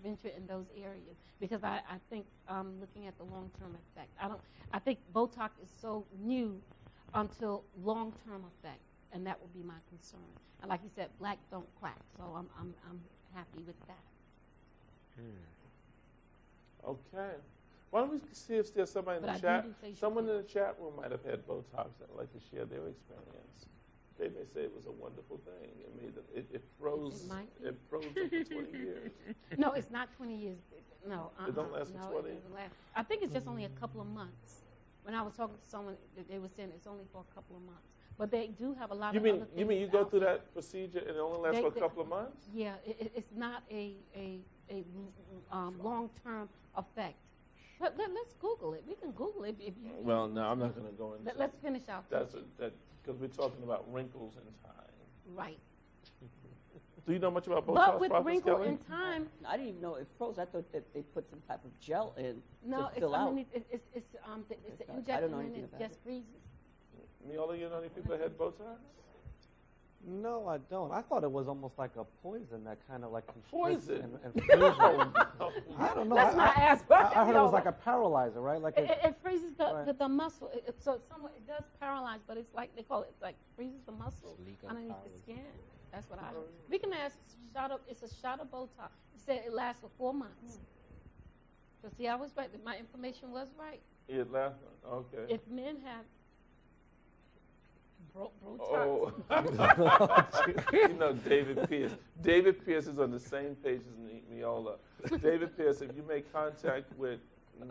venture in those areas because I think looking at the long-term effect. I think Botox is so new until long-term effect, and that would be my concern. And like you said, black don't crack, so I'm happy with that. Okay. Why don't we see if there's somebody in the chat? Someone in the chat room might have had Botox and would like to share their experience. They may say it was a wonderful thing. It froze. It froze over 20 years. No, it's not 20 years. No. It don't last for 20? I think it's just only a couple of months. When I was talking to someone, they were saying it's only for a couple of months. But they do have a lot of other things. You mean you go through that procedure and it only lasts for a couple of months? Yeah, it's not a long-term effect. But let's Google it. We can Google it if you. Well, no, I'm not going to go into. Let's finish out. Because we're talking about wrinkles in time. Right. Do you know much about Botox? But with wrinkle in time, I didn't even know it froze. I thought that they put some type of gel in to fill out. It's the injection I don't know and anything it about just freezes. Miola, you know any people that had Botox? No, I don't. I thought it was almost like a poison that kind of like poison. And I don't know. Let's not ask. I heard it was like a paralyzer, right? Like it freezes the muscle. So it does paralyze, but it's like they call it like freezes the muscle underneath the skin. That's what I heard. We can ask. It's a shot of Botox. It said it lasts for 4 months. So see, I was right. My information was right. It lasts. Okay. If men have Botox. Oh. You know, David Pierce. David Pierce is on the same page as Miola. David Pierce, if you make contact with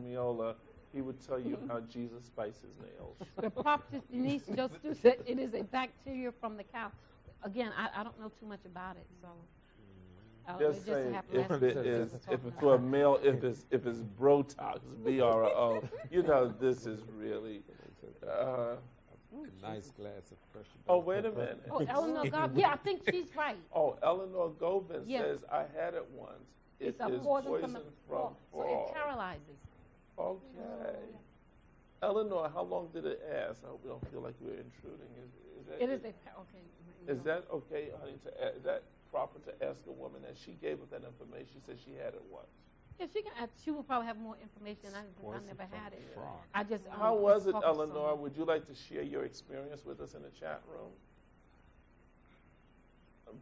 Miola, he would tell you how Jesus spiced his nails. The prophetess Denise Joseph said it is a bacteria from the cow. Again, I don't know too much about it, so. They're saying if it's for a male, if it's Botox, B-R-O, you know, this is really. A nice glass of fresh. Oh, wait a minute. Oh, Eleanor Gobin. Yeah, I think she's right. Oh, Eleanor Gobin says, I had it once. It's a poison from fall. So it paralyzes. Okay. Eleanor, how long did it last? I hope we don't feel like we're intruding. Okay. Is that okay, honey? Is that proper to ask a woman that she gave us that information? She said she had it once. Yeah, she will probably have more information. I never had it. I just. How was it, Eleanor? Would you like to share your experience with us in the chat room?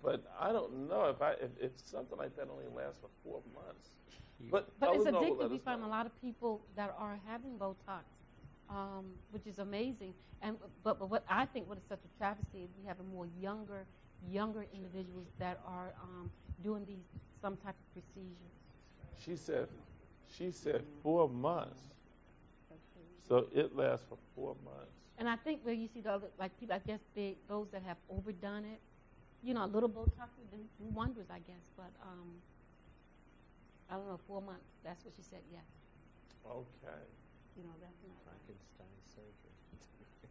But I don't know if something like that only lasts for 4 months. But it's addictive. We find a lot of people that are having Botox, which is amazing. But what I think what is such a travesty is we have more younger individuals that are doing some type of procedure. She said 4 months. So it lasts for 4 months. And I think where you see the other, like people, I guess those that have overdone it, you know, a little Botox would do wonders, I guess. But I don't know, 4 months. That's what she said. Yes. Okay. You know, that's not Frankenstein surgery.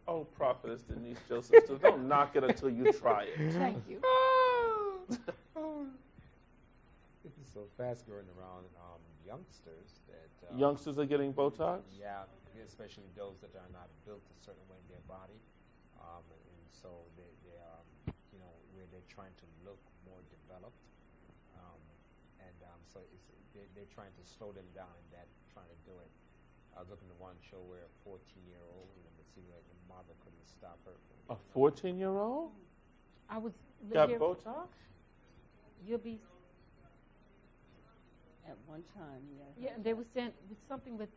Oh, prophetess Denise Joseph, so don't knock it until you try it. Thank you. So fast growing around youngsters that youngsters are getting Botox. Yeah, especially those that are not built a certain way in their body, and so they are, you know, where they're trying to look more developed, so they're trying to slow them down in that trying to do it. I was looking at one show where a 14-year-old, and it seemed like the mother couldn't stop her from. A 14-year-old? I was got Botox. You'll be. At one time, yeah. Yeah, they were saying something with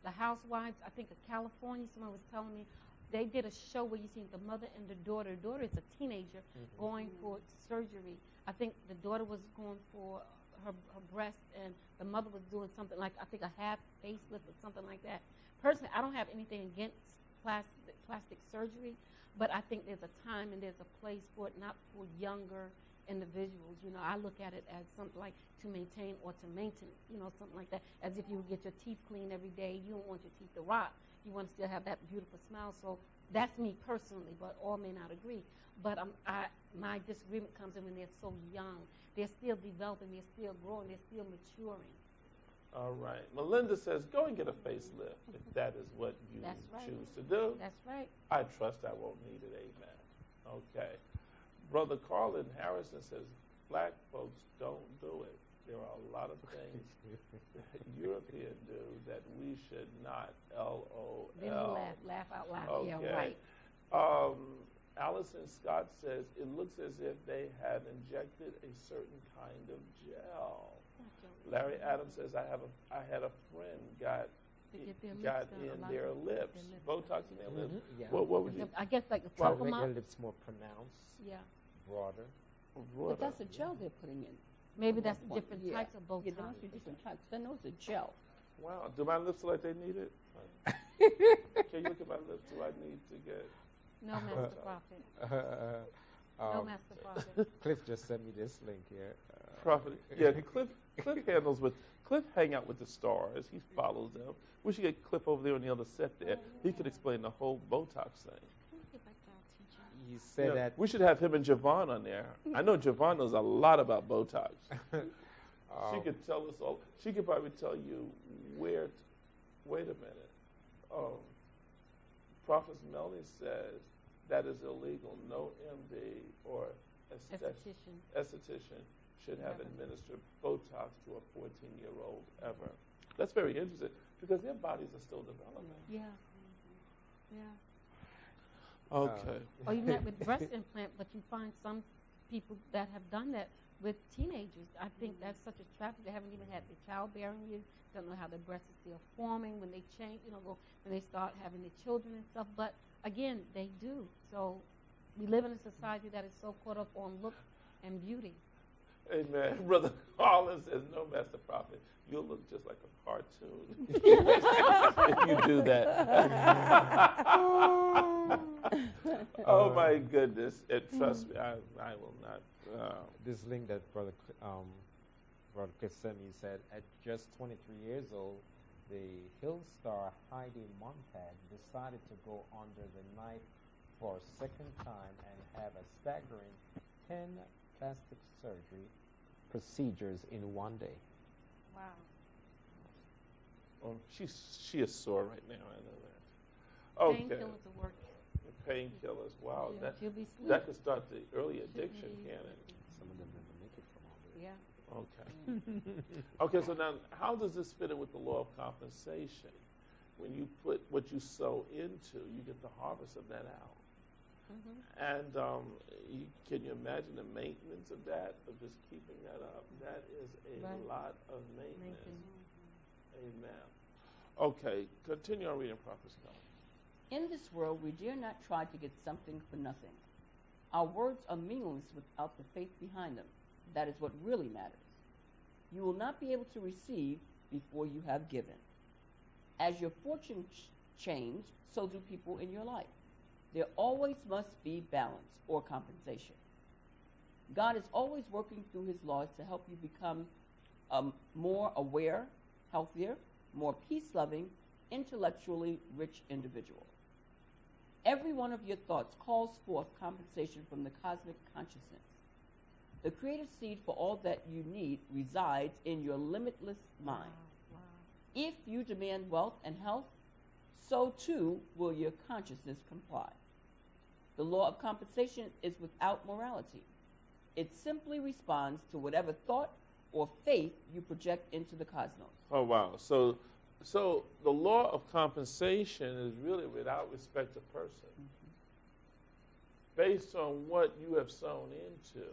the housewives, I think of California, someone was telling me, they did a show where you see the mother and the daughter. The daughter is a teenager going for surgery. I think the daughter was going for her breast, and the mother was doing something like, I think a half facelift or something like that. Personally, I don't have anything against plastic surgery, but I think there's a time and there's a place for it, not for younger individuals. You know, I look at it as something like to maintain or to maintain, you know, something like that, as if you would get your teeth clean every day. You don't want your teeth to rot. You want to still have that beautiful smile. So that's me personally, but all may not agree. But my disagreement comes in when they're so young. They're still developing, they're still growing, they're still maturing. All right. Melinda says, go and get a facelift if that is what you choose to do. That's right. I trust I won't need it. Amen. Okay. Brother Carlin Harrison says, black folks don't do it. there are a lot of things that European do that we should not. LOL. Then you laugh out loud. Okay. Yeah, right. Allison Scott says it looks as if they have injected a certain kind of gel. Larry Adams says I had a friend got in their lips, Botox in their lips. Yeah. What would you? I guess like the Try to choke make 'em your up. lips more pronounced, Yeah. broader. But that's a gel they're putting in. Maybe that's One point. different Yeah. types of Botox. Yeah, there must be different types. I know it's a gel. Wow. Do my lips look like they need it? Can you look at my lips? Do I need to get? No, Master Prophet. No, Master Prophet. Cliff just sent me this link here. Prophet. Yeah, Cliff hang out with the stars. He follows them. We should get Cliff over there on the other set there. He could explain the whole Botox thing. He said that we should have him and Javon on there. I know Javon knows a lot about Botox. She could tell us all. She could probably tell you where. Wait a minute. Prophet Melanie says that is illegal. No MD or esthetician should have administered Botox to a 14-year-old ever. That's very interesting because their bodies are still developing. Yeah. Yeah. Okay. Or even that with breast implant, but you find some people that have done that with teenagers. I think that's such a traffic. They haven't even had their childbearing years. Don't know how their breasts are still forming when they change, when they start having their children and stuff. But again, they do. So we live in a society that is so caught up on look and beauty. Amen. Brother Collins says, no, Master Prophet, you'll look just like a cartoon if you do that. Oh, my goodness. And trust me, I will not. this link that Brother Cliff sent me said, at just 23 years old, the Hill star Heidi Montag decided to go under the knife for a second time and have a staggering 10 plastic surgery procedures in one day. Wow. Oh, she is sore right now. I know that. Okay. Painkillers will work. Painkillers. Wow. She'll be asleep. That could start the early addiction, can it? Some of them never make it from all day. Yeah. Okay. Okay, so now how does this fit in with the law of compensation? When you put what you sow into, you get the harvest of that out. Mm-hmm. And can you imagine the maintenance of that, of just keeping that up? That is a lot of maintenance. Amen. Okay, continue on reading Prophet Scott. In this world, we dare not try to get something for nothing. Our words are meaningless without the faith behind them. That is what really matters. You will not be able to receive before you have given. As your fortune change, so do people in your life. There always must be balance or compensation. God is always working through his laws to help you become a more aware, healthier, more peace-loving, intellectually rich individual. Every one of your thoughts calls forth compensation from the cosmic consciousness. The creative seed for all that you need resides in your limitless mind. Wow. If you demand wealth and health, so too will your consciousness comply. The law of compensation is without morality. It simply responds to whatever thought or faith you project into the cosmos. Oh, wow. So the law of compensation is really without respect of person. Mm-hmm. Based on what you have sown into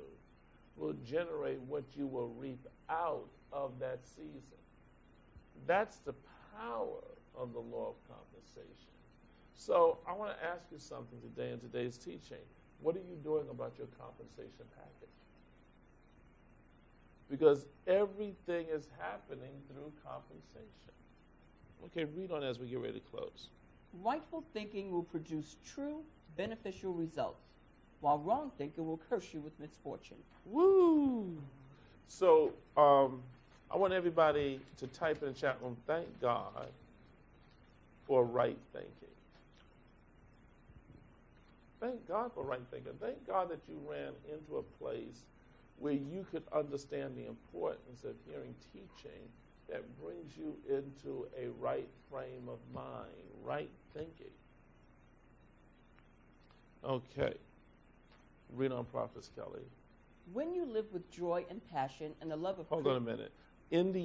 will generate what you will reap out of that season. That's the power of the law of compensation. So I want to ask you something today in today's teaching. What are you doing about your compensation package? Because everything is happening through compensation. Okay, read on as we get ready to close. Rightful thinking will produce true, beneficial results, while wrong thinking will curse you with misfortune. Woo! So I want everybody to type in the chat room, thank God for right thinking. Thank God for right thinking. Thank God that you ran into a place where you could understand the importance of hearing teaching that brings you into a right frame of mind, right thinking. Okay. Read on, Prophet Kelly. When you live with joy and passion and the love of Hold on a minute. In the